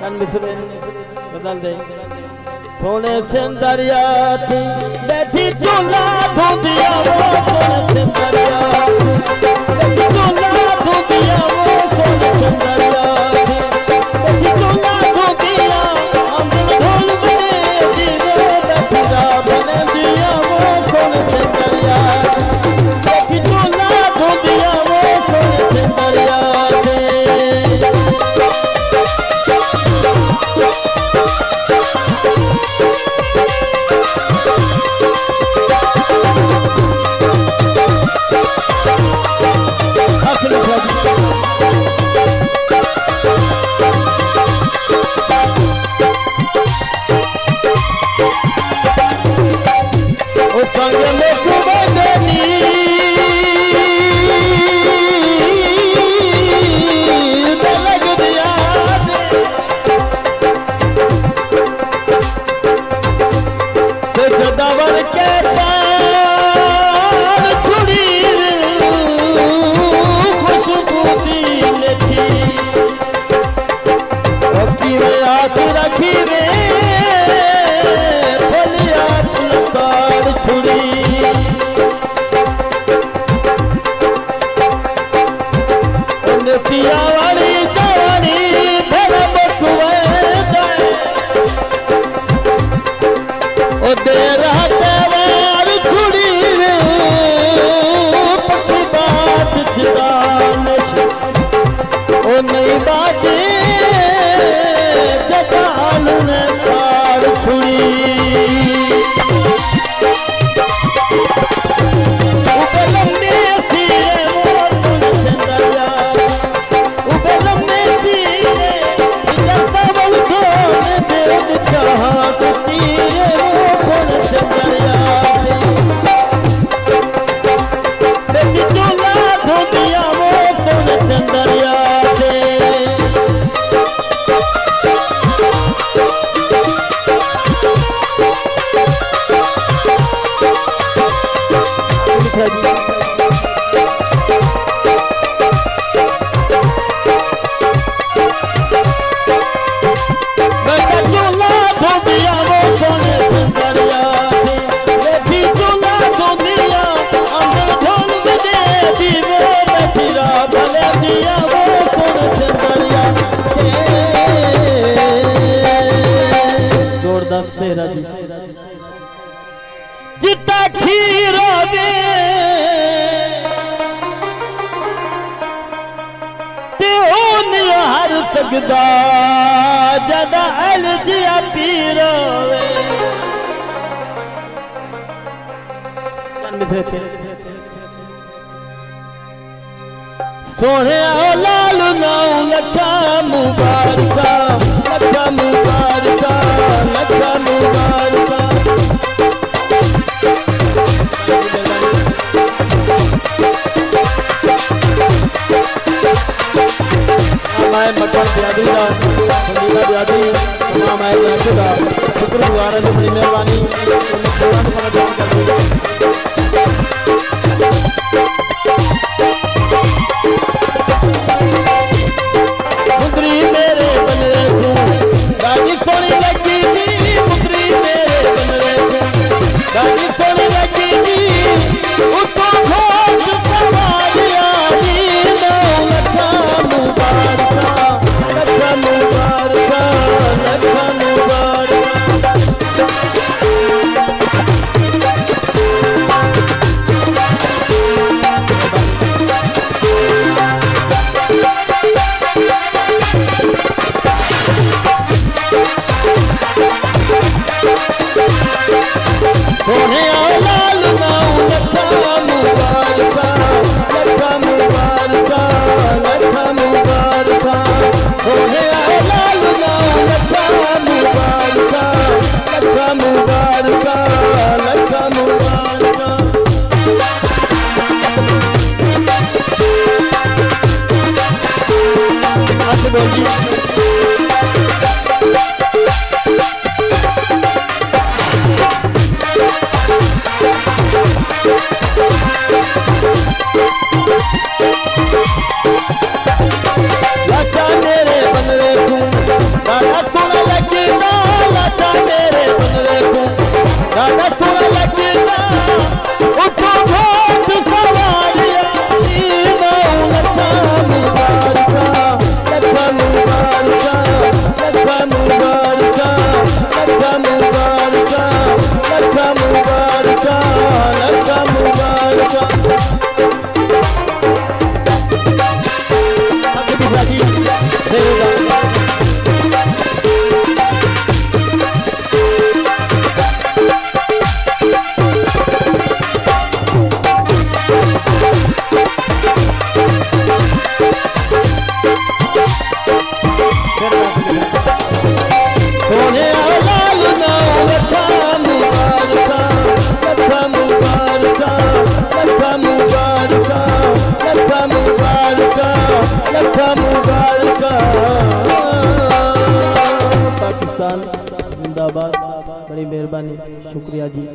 बदल दे सोने से दरिया थी बैठी चूल्हा धोदिया वो सोने से दरिया बैठी चूल्हा धोदिया वो सोने से दरिया बैठी चूल्हा धोदिया अंदर ढोल बने जीवे बैठा बने दिया वो सोने से दरिया बैठी चूल्हा धोदिया वो सोने से दरिया जिता खीर हर सकदा जदा अलजिया पीर सोने लाल नाऊ लखा मुबारका लखा मुबारका लखा मुबारका मैं मक्खन ब्यादी का संदीपा ब्यादी तमाम आए ब्यादी का शुक्रगुजार है बड़ी मेहरबानी पुत्री मेरे बन रहे तू गाड़ी सोनी लगी जी पुत्री मेरे बन रहे तू गाड़ी सोनी लगी जी उसको खोज कमालिया जी नौ लखा मुबारका लखा मुबारका लखा मुबारका पाकिस्तान जिंदाबाद। बड़ी मेहरबानी, शुक्रिया जी।